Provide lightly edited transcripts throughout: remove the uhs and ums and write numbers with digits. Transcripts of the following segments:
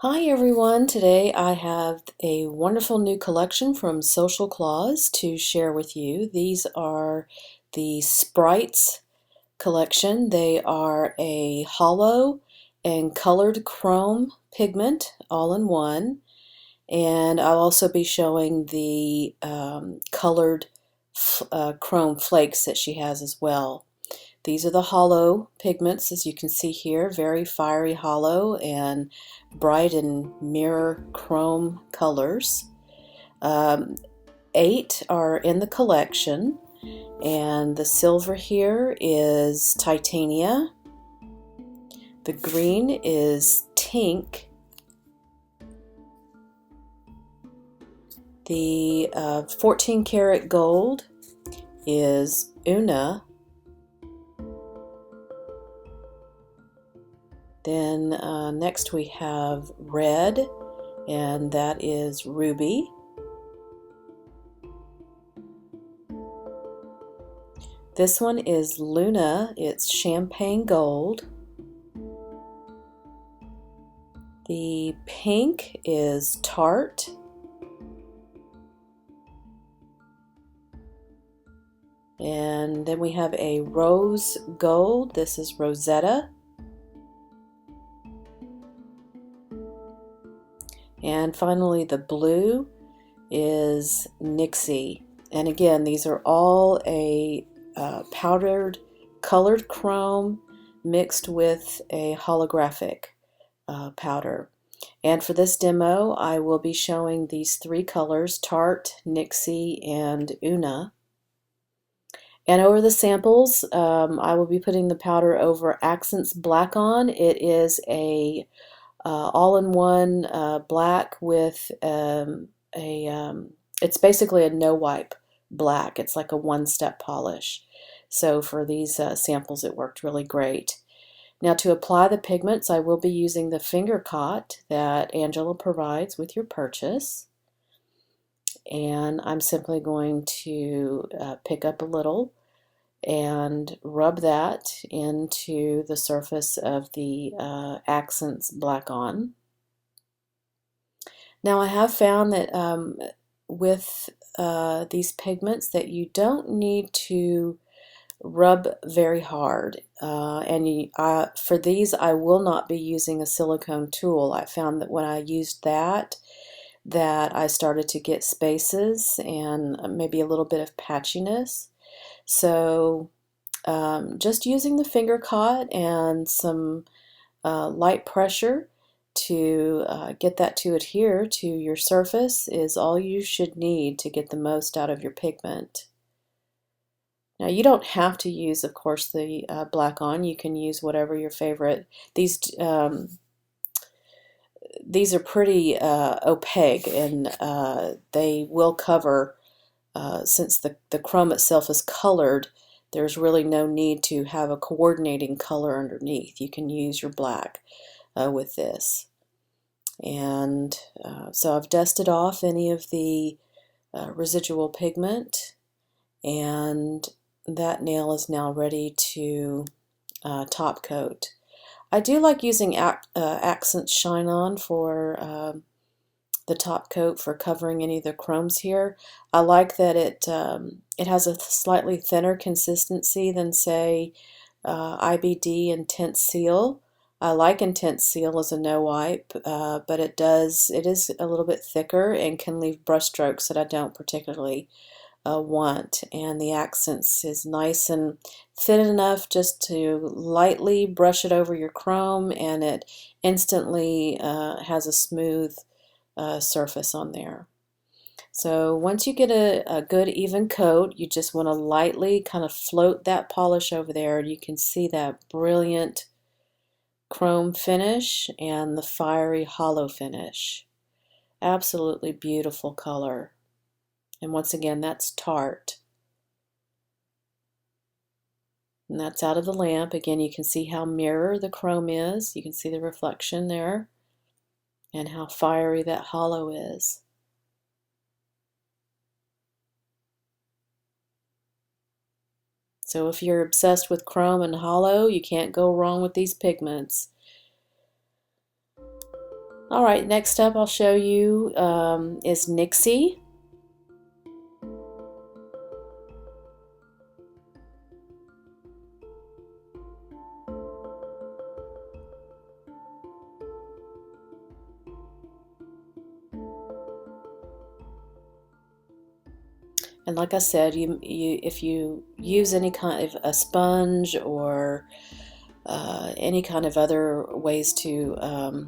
Hi everyone, today I have a wonderful new collection from Social Claus to share with you. These are the Sprites Collection. They are a hollow and colored chrome pigment all in one, and I'll also be showing the colored chrome flakes that she has as well. These are the holo pigments, as you can see here, very fiery holo and bright and mirror chrome colors. 8 are in the collection, and the silver here is titania, the green is tink, the 14 karat gold is una. Then next we have red, and that is ruby. This one is Luna, it's champagne gold. The pink is tart. And then we have a rose gold, this is Rosetta. And finally the blue is Nixie. And again, these are all a powdered colored chrome mixed with a holographic powder. And for this demo, I will be showing these 3 colors, Tart, Nixie, and Una. And over the samples, I will be putting the powder over Accents Black On. It is a all-in-one black with it's basically a no-wipe black. It's like a one-step polish. So for these samples, it worked really great. Now to apply the pigments, I will be using the finger cot that Angela provides with your purchase. And I'm simply going to pick up a little and rub that into the surface of the Accents Black On. Now I have found that with these pigments that you don't need to rub very hard, and for these I will not be using a silicone tool. I found that when I used that I started to get spaces and maybe a little bit of patchiness. So just using the finger cot and some light pressure to get that to adhere to your surface is all you should need to get the most out of your pigment. Now you don't have to use, of course, the Black On. You can use whatever your favorite. These are pretty opaque, and they will cover, since the chrome itself is colored, there's really no need to have a coordinating color underneath. You can use your black with this. And so I've dusted off any of the residual pigment, and that nail is now ready to top coat. I do like using Accents Shine On for the top coat for covering any of the chromes here. I like that it has a slightly thinner consistency than, say, IBD Intense Seal. I like Intense Seal as a no wipe, but it is a little bit thicker and can leave brush strokes that I don't particularly want. And the Accents is nice and thin enough just to lightly brush it over your chrome, and it instantly has a smooth surface on there. So once you get a good even coat, you just want to lightly kind of float that polish over there, and you can see that brilliant chrome finish and the fiery holo finish. Absolutely beautiful color. And once again, that's Tart. And that's out of the lamp. Again, you can see how mirror the chrome is. You can see the reflection there and how fiery that holo is. So if you're obsessed with chrome and holo, you can't go wrong with these pigments. Alright, next up I'll show you is Nixie. And like I said, if you use any kind of a sponge or any kind of other ways to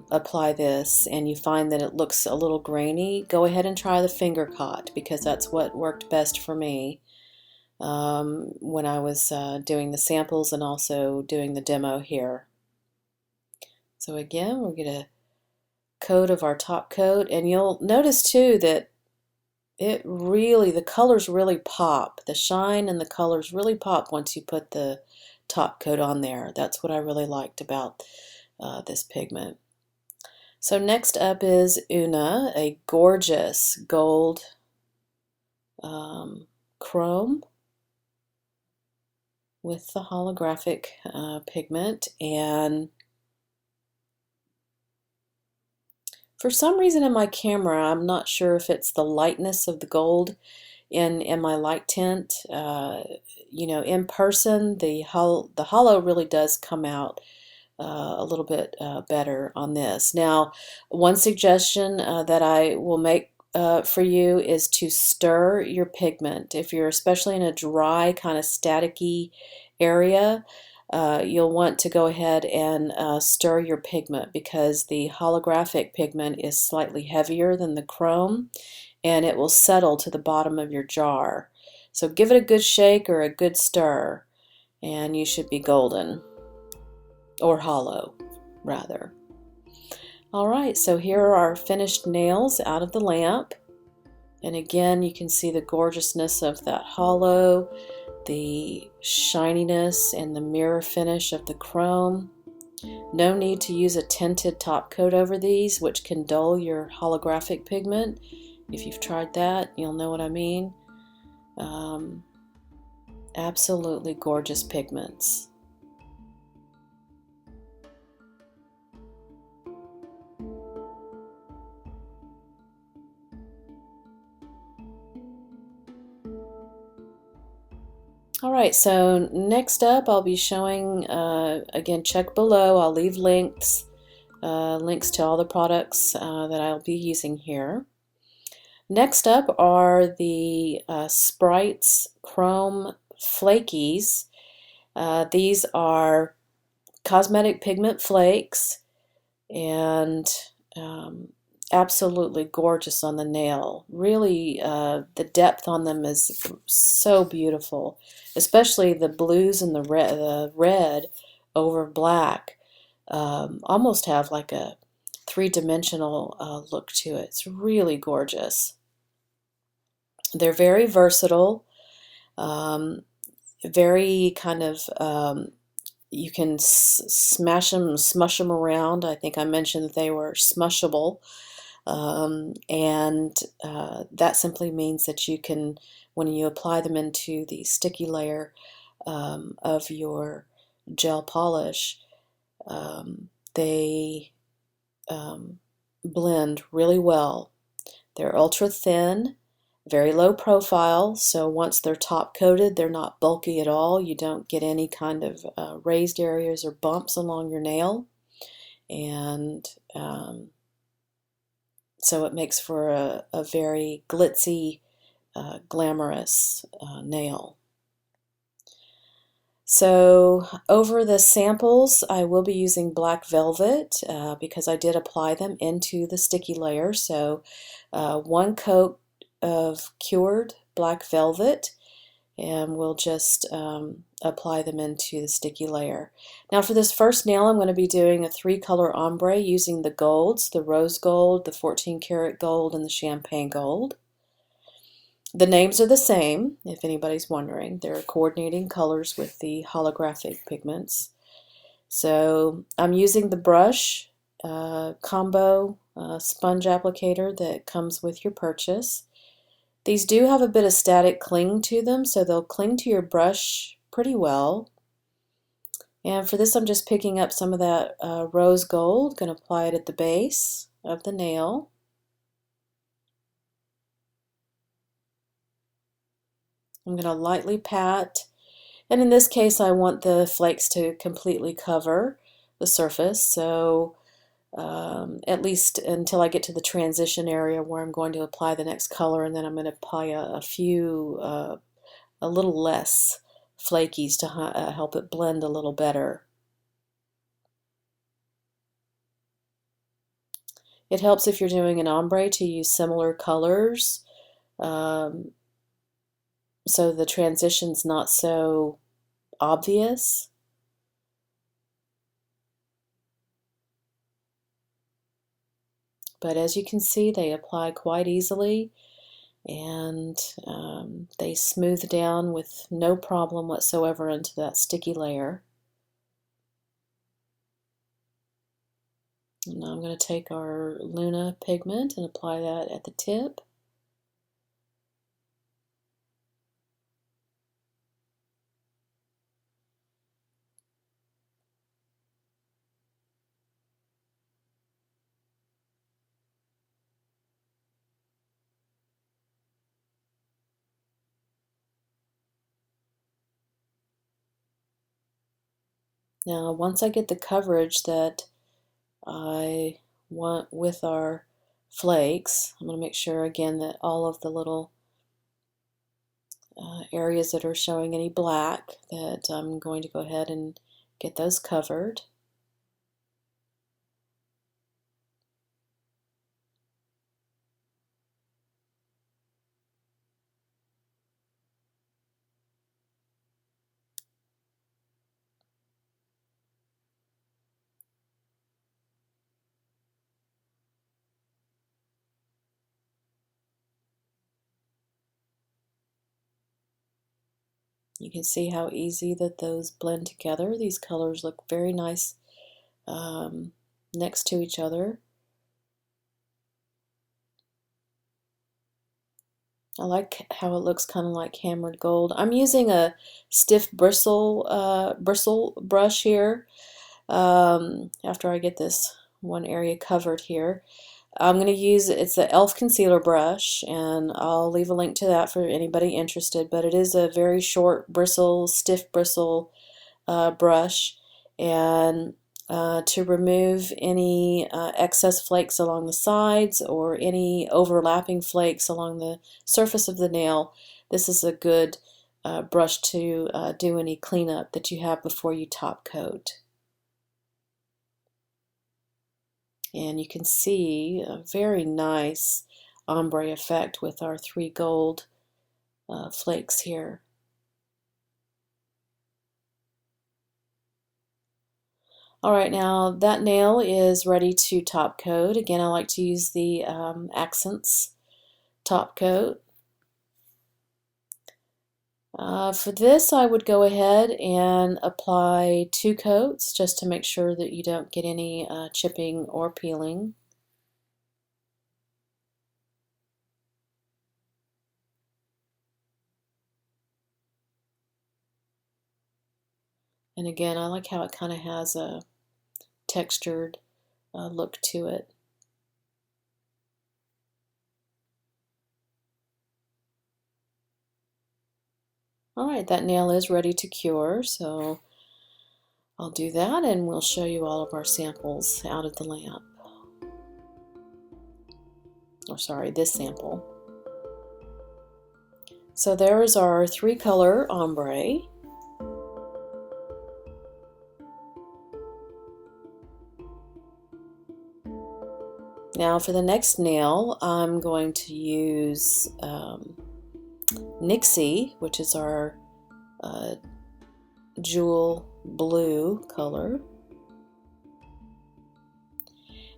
apply this and you find that it looks a little grainy, go ahead and try the finger cot, because that's what worked best for me when I was doing the samples and also doing the demo here. So again, we'll get a coat of our top coat, and you'll notice too that the colors really pop. The shine and the colors really pop once you put the top coat on there. That's what I really liked about this pigment. So next up is Una, a gorgeous gold chrome with the holographic pigment. And for some reason in my camera, I'm not sure if it's the lightness of the gold in my light tint. You know, in person, the holo really does come out a little bit better on this. Now, one suggestion that I will make for you is to stir your pigment. If you're especially in a dry, kind of staticky area, you'll want to go ahead and stir your pigment, because the holographic pigment is slightly heavier than the chrome, and it will settle to the bottom of your jar. So give it a good shake or a good stir, and you should be golden, or holo, rather. Alright, so here are our finished nails out of the lamp. And again, you can see the gorgeousness of that holo, the shininess and the mirror finish of the chrome. No need to use a tinted top coat over these, which can dull your holographic pigment. If you've tried that, you'll know what I mean. Absolutely gorgeous pigments. Alright, so next up I'll be showing, again, check below, I'll leave links to all the products that I'll be using here. Next up are the Sprites Chrome Flakies. These are cosmetic pigment flakes, and absolutely gorgeous on the nail. Really, the depth on them is so beautiful, especially the blues and the red over black. Almost have like a three-dimensional look to it. It's really gorgeous. They're very versatile, very kind of, you can smash them, smush them around. I think I mentioned that they were smushable. And that simply means that you can, when you apply them into the sticky layer of your gel polish, they blend really well. They're ultra thin, very low profile, so once they're top coated, they're not bulky at all. You don't get any kind of raised areas or bumps along your nail, and so it makes for a very glitzy, glamorous nail. So over the samples, I will be using black velvet because I did apply them into the sticky layer. So one coat of cured black velvet, and we'll just apply them into the sticky layer. Now for this first nail, I'm going to be doing a 3-color ombre using the golds, the rose gold, the 14 karat gold, and the champagne gold. The names are the same, if anybody's wondering. They're coordinating colors with the holographic pigments. So I'm using the brush combo sponge applicator that comes with your purchase. These do have a bit of static cling to them, so they'll cling to your brush pretty well. And for this, I'm just picking up some of that rose gold, going to apply it at the base. of the nail. I'm going to lightly pat, and in this case I want the flakes to completely cover the surface, so at least until I get to the transition area where I'm going to apply the next color, and then I'm going to apply a few, a little less flakies to help it blend a little better. It helps if you're doing an ombre to use similar colors, so the transition's not so obvious. But as you can see, they apply quite easily, and they smooth down with no problem whatsoever into that sticky layer. And now I'm going to take our Luna pigment and apply that at the tip. Now, once I get the coverage that I want with our flakes, I'm going to make sure again that all of the little areas that are showing any black, that I'm going to go ahead and get those covered. You can see how easy that those blend together. These colors look very nice next to each other. I like how it looks kind of like hammered gold. I'm using a stiff bristle brush here after I get this one area covered here. I'm going to use, it's the e.l.f. concealer brush, and I'll leave a link to that for anybody interested, but it is a very short bristle, stiff bristle brush, and to remove any excess flakes along the sides or any overlapping flakes along the surface of the nail, this is a good brush to do any cleanup that you have before you top coat. And you can see a very nice ombre effect with our 3 gold flakes here. Alright, now that nail is ready to top coat. Again, I like to use the Accents top coat. For this, I would go ahead and apply 2 coats just to make sure that you don't get any chipping or peeling. And again, I like how it kind of has a textured look to it. Alright, that nail is ready to cure, so I'll do that and we'll show you all of our samples out of the lamp. Or sorry, this sample. So there is our 3-color ombre. Now for the next nail, I'm going to use Nixie, which is our jewel blue color.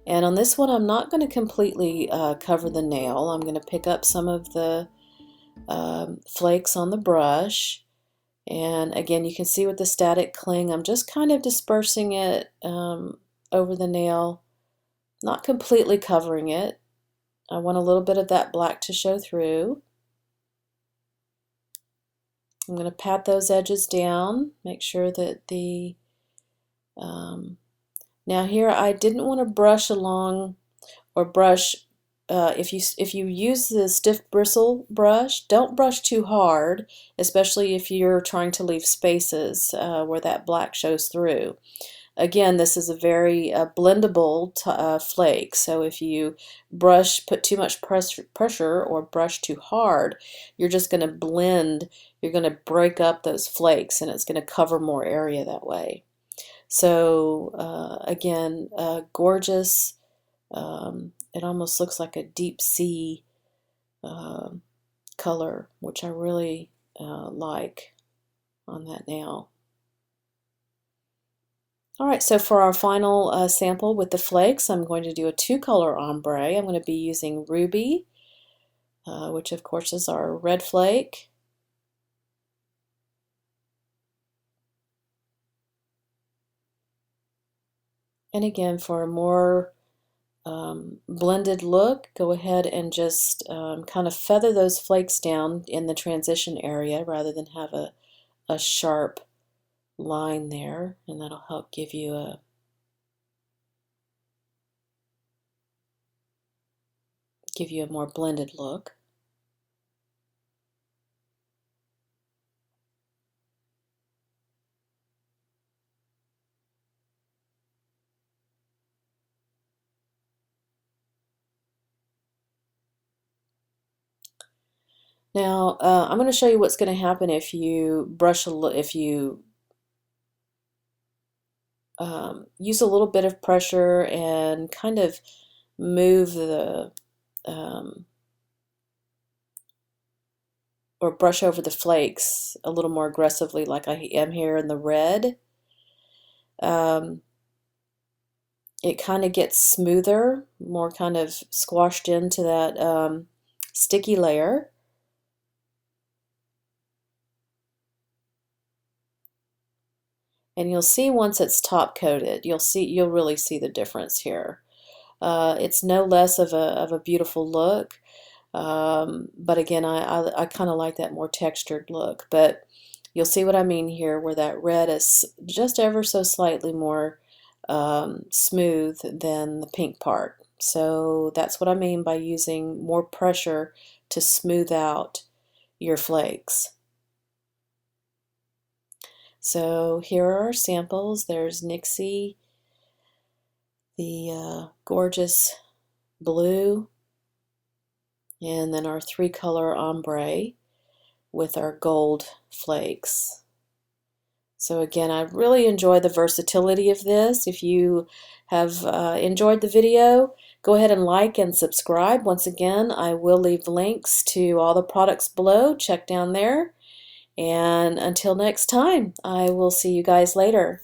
And on this one, I'm not going to completely cover the nail. I'm going to pick up some of the flakes on the brush. And again, you can see with the static cling, I'm just kind of dispersing it over the nail, not completely covering it. I want a little bit of that black to show through. I'm going to pat those edges down, make sure that the, now here I didn't want to brush along or brush, if you use the stiff bristle brush, don't brush too hard, especially if you're trying to leave spaces where that black shows through. Again, this is a very blendable flake, so if you put too much pressure or brush too hard, you're just going to blend, you're going to break up those flakes, and it's going to cover more area that way. So again, gorgeous. It almost looks like a deep sea color, which I really like on that nail. Alright, so for our final sample with the flakes, I'm going to do a 2-color ombre. I'm going to be using Ruby, which of course is our red flake. And again, for a more blended look, go ahead and just kind of feather those flakes down in the transition area rather than have a sharp line there, and that'll help give you a more blended look. Now I'm going to show you what's going to happen if you use a little bit of pressure and kind of move the or brush over the flakes a little more aggressively, like I am here in the red. It kind of gets smoother, more kind of squashed into that sticky layer. And you'll see once it's top coated, you'll really see the difference here. It's no less of a beautiful look, but again, I kind of like that more textured look. But you'll see what I mean here, where that red is just ever so slightly more smooth than the pink part. So that's what I mean by using more pressure to smooth out your flakes. So here are our samples. There's Nixie, the gorgeous blue, and then our 3-color ombre with our gold flakes. So again, I really enjoy the versatility of this. If you have enjoyed the video, go ahead and like and subscribe. Once again, I will leave links to all the products below. Check down there. And until next time, I will see you guys later.